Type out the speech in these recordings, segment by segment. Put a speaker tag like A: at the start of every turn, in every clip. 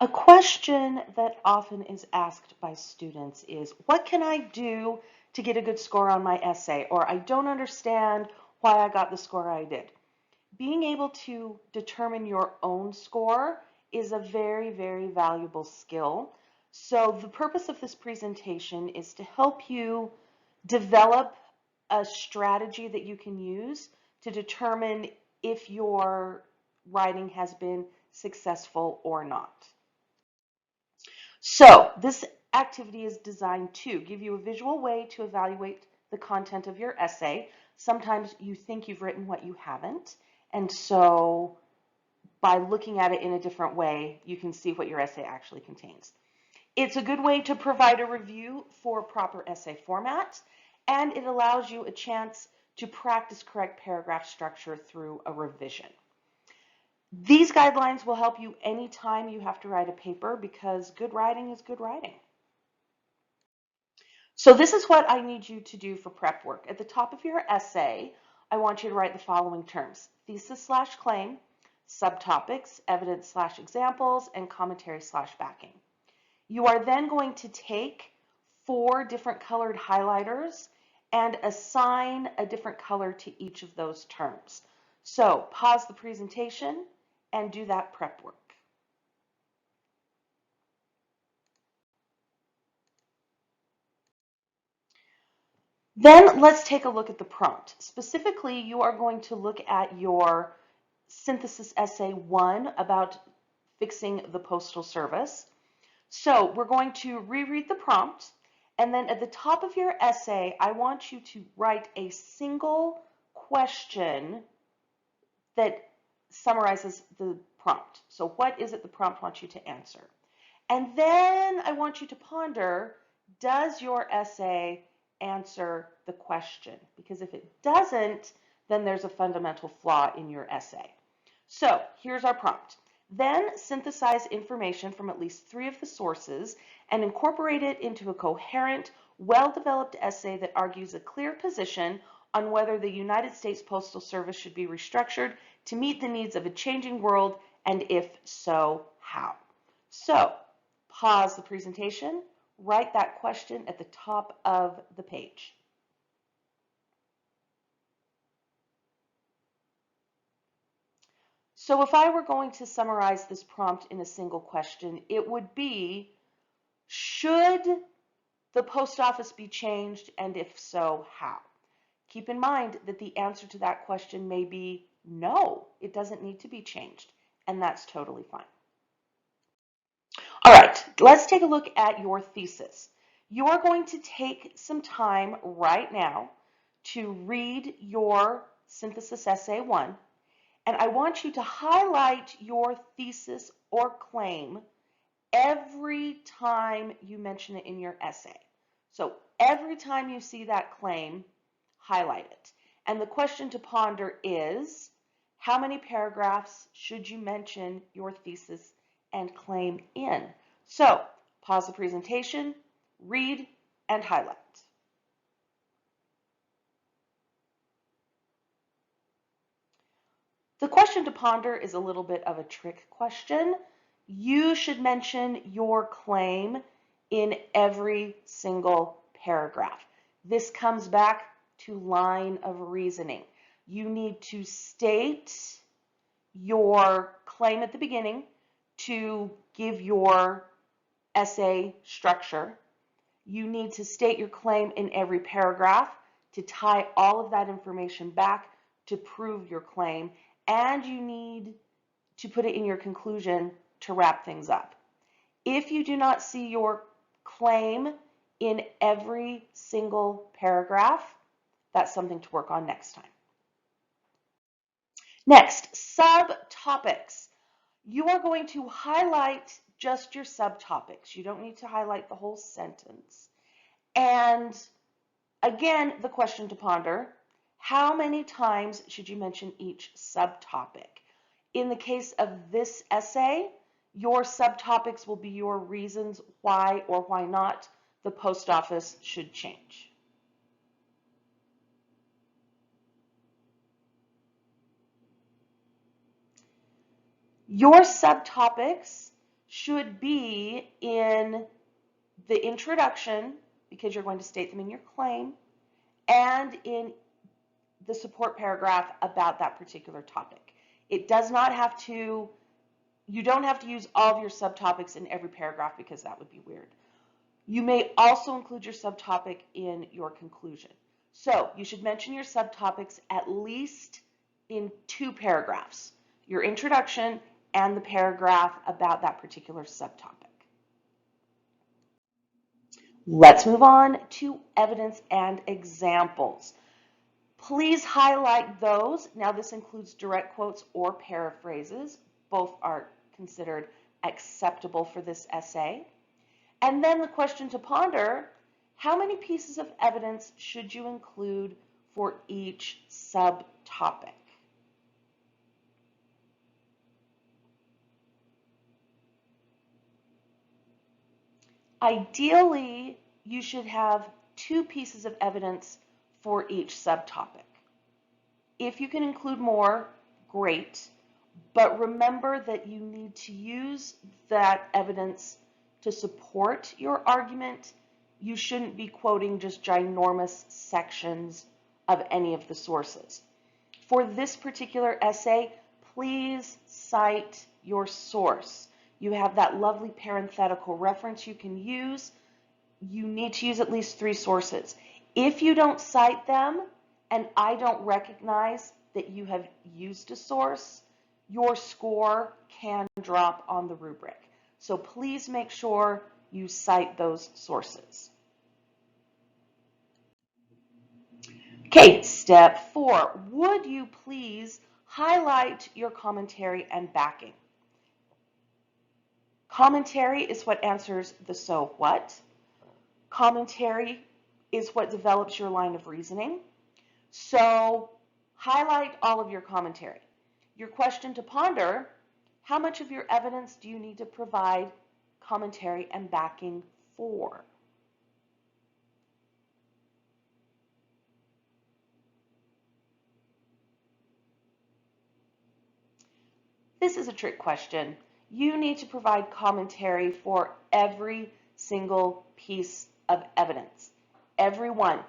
A: A question that often is asked by students is, what can I do to get a good score on my essay? Or I don't understand why I got the score I did. Being able to determine your own score is a very, very valuable skill. So the purpose of this presentation is to help you develop a strategy that you can use to determine if your writing has been successful or not. So this activity is designed to give you a visual way to evaluate the content of your essay. Sometimes you think you've written what you haven't, and so by looking at it in a different way, you can see what your essay actually contains. It's a good way to provide a review for proper essay format, and it allows you a chance to practice correct paragraph structure through a revision. These guidelines will help you anytime you have to write a paper because good writing is good writing. So this is what I need you to do for prep work. At the top of your essay, I want you to write the following terms: thesis/claim, subtopics, evidence/examples, and commentary/backing. You are then going to take 4 different colored highlighters and assign a different color to each of those terms. So pause the presentation and do that prep work. Then let's take a look at the prompt. Specifically, you are going to look at your synthesis essay 1 about fixing the Postal Service. So we're going to reread the prompt, and then at the top of your essay, I want you to write a single question that summarizes the prompt. So what is it the prompt wants you to answer? And then I want you to ponder, does your essay answer the question? Because if it doesn't, then there's a fundamental flaw in your essay. So here's our prompt. Then synthesize information from at least 3 of the sources and incorporate it into a coherent, well-developed essay that argues a clear position on whether the United States Postal Service should be restructured to meet the needs of a changing world, and if so, how? So pause the presentation, write that question at the top of the page. So if I were going to summarize this prompt in a single question, it would be, should the post office be changed, and if so, how? Keep in mind that the answer to that question may be no, it doesn't need to be changed, and that's totally fine. All right, let's take a look at your thesis. You are going to take some time right now to read your synthesis essay 1, and I want you to highlight your thesis or claim every time you mention it in your essay. So every time you see that claim, highlight it. And the question to ponder is, how many paragraphs should you mention your thesis and claim in? So pause the presentation, read, and highlight. The question to ponder is a little bit of a trick question. You should mention your claim in every single paragraph. This comes back to line of reasoning. You need to state your claim at the beginning to give your essay structure. You need to state your claim in every paragraph to tie all of that information back to prove your claim, and you need to put it in your conclusion to wrap things up. If you do not see your claim in every single paragraph, that's something to work on next time. Next, subtopics. You are going to highlight just your subtopics. You don't need to highlight the whole sentence. And again, the question to ponder, how many times should you mention each subtopic? In the case of this essay, your subtopics will be your reasons why or why not the post office should change. Your subtopics should be in the introduction, because you're going to state them in your claim, and in the support paragraph about that particular topic. It does not have to, you don't have to use all of your subtopics in every paragraph because that would be weird. You may also include your subtopic in your conclusion. So you should mention your subtopics at least in 2 paragraphs, your introduction and the paragraph about that particular subtopic. Let's move on to evidence and examples. Please highlight those. Now this includes direct quotes or paraphrases. Both are considered acceptable for this essay. And then the question to ponder, how many pieces of evidence should you include for each subtopic? Ideally, you should have 2 pieces of evidence for each subtopic. If you can include more, great, but remember that you need to use that evidence to support your argument. You shouldn't be quoting just ginormous sections of any of the sources. For this particular essay, please cite your source. You have that lovely parenthetical reference you can use. You need to use at least 3 sources. If you don't cite them, and I don't recognize that you have used a source, your score can drop on the rubric. So please make sure you cite those sources. Okay, step 4. Would you please highlight your commentary and backing? Commentary is what answers the so what. Commentary is what develops your line of reasoning. So highlight all of your commentary. Your question to ponder, how much of your evidence do you need to provide commentary and backing for? This is a trick question. You need to provide commentary for every single piece of evidence. Every one.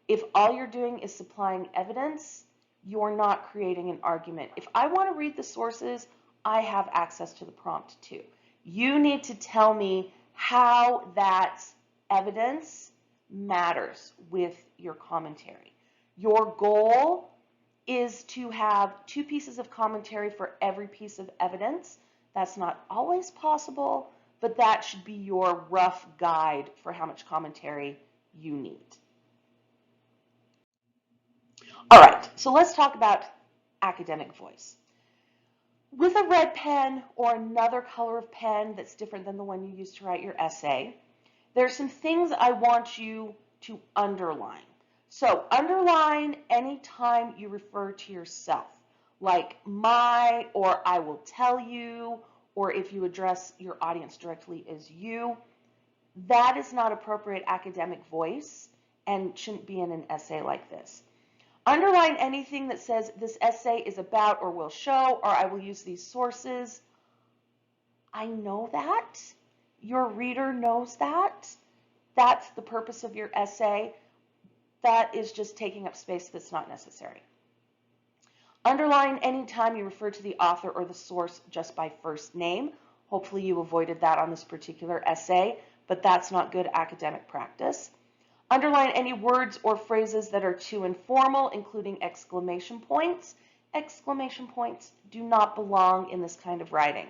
A: If all you're doing is supplying evidence, you're not creating an argument. If I want to read the sources, I have access to the prompt too. You need to tell me how that evidence matters with your commentary. Your goal is to have 2 pieces of commentary for every piece of evidence. That's not always possible, but that should be your rough guide for how much commentary you need. All right, so let's talk about academic voice. With a red pen or another color of pen that's different than the one you used to write your essay, there are some things I want you to underline. So underline anytime you refer to yourself, like my, or I will tell you, or if you address your audience directly as you. That is not appropriate academic voice and shouldn't be in an essay like this. Underline anything that says this essay is about or will show, or I will use these sources. I know that. Your reader knows that. That's the purpose of your essay. That is just taking up space that's not necessary. Underline anytime you refer to the author or the source just by first name. Hopefully you avoided that on this particular essay, but that's not good academic practice. Underline any words or phrases that are too informal, including exclamation points. Exclamation points do not belong in this kind of writing.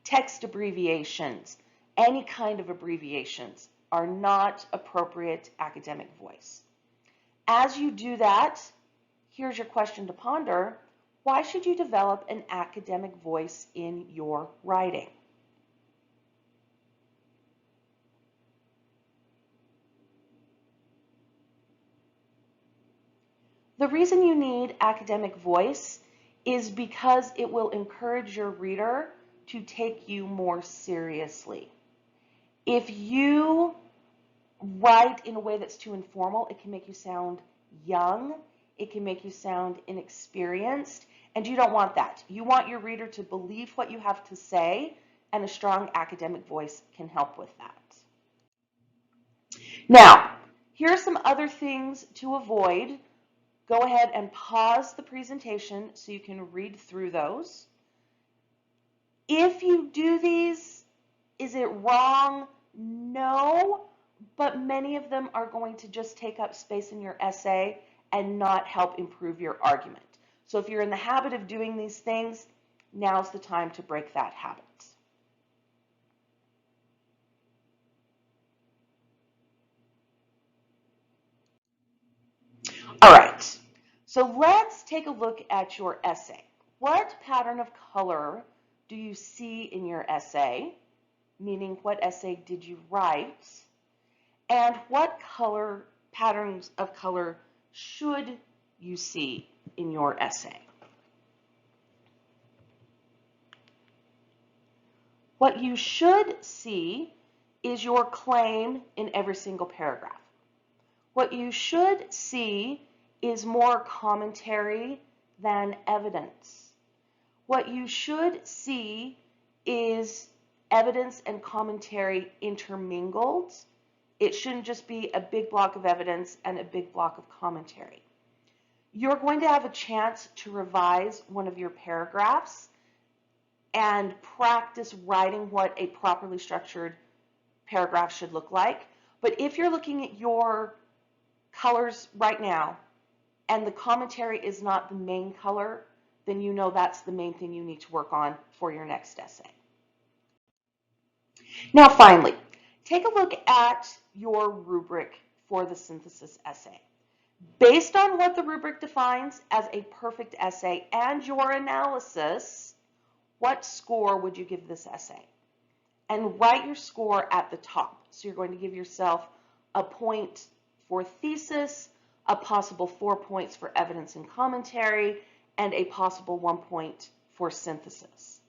A: Text abbreviations, any kind of abbreviations are not appropriate academic voice. As you do that, here's your question to ponder. Why should you develop an academic voice in your writing? The reason you need academic voice is because it will encourage your reader to take you more seriously. If you write in a way that's too informal, it can make you sound young, it can make you sound inexperienced, and you don't want that. You want your reader to believe what you have to say and a strong academic voice can help with that. Now, here are some other things to avoid. Go ahead and pause the presentation so you can read through those. If you do these, is it wrong? No, but many of them are going to just take up space in your essay and not help improve your argument. So if you're in the habit of doing these things, now's the time to break that habit. All right, so let's take a look at your essay. What pattern of color do you see in your essay? Meaning, what essay did you write? And what color patterns of color should you see in your essay? What you should see is your claim in every single paragraph. What you should see is more commentary than evidence. What you should see is evidence and commentary intermingled. It shouldn't just be a big block of evidence and a big block of commentary. You're going to have a chance to revise one of your paragraphs and practice writing what a properly structured paragraph should look like. But if you're looking at your colors right now and the commentary is not the main color, then you know that's the main thing you need to work on for your next essay. Now finally, take a look at your rubric for the synthesis essay. Based on what the rubric defines as a perfect essay and your analysis, what score would you give this essay? And write your score at the top. So you're going to give yourself a point for thesis, a possible 4 points for evidence and commentary, and a possible 1 point for synthesis.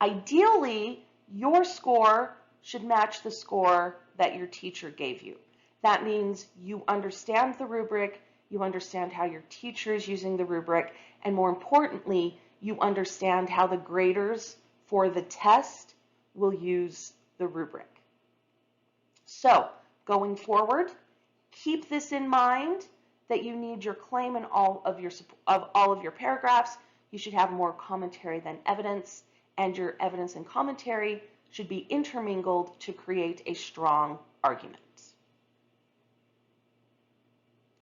A: Ideally, your score should match the score that your teacher gave you. That means you understand the rubric, you understand how your teacher is using the rubric, and more importantly, you understand how the graders for the test will use the rubric. So, going forward, keep this in mind that you need your claim in all of your paragraphs. You should have more commentary than evidence, and your evidence and commentary should be intermingled to create a strong argument.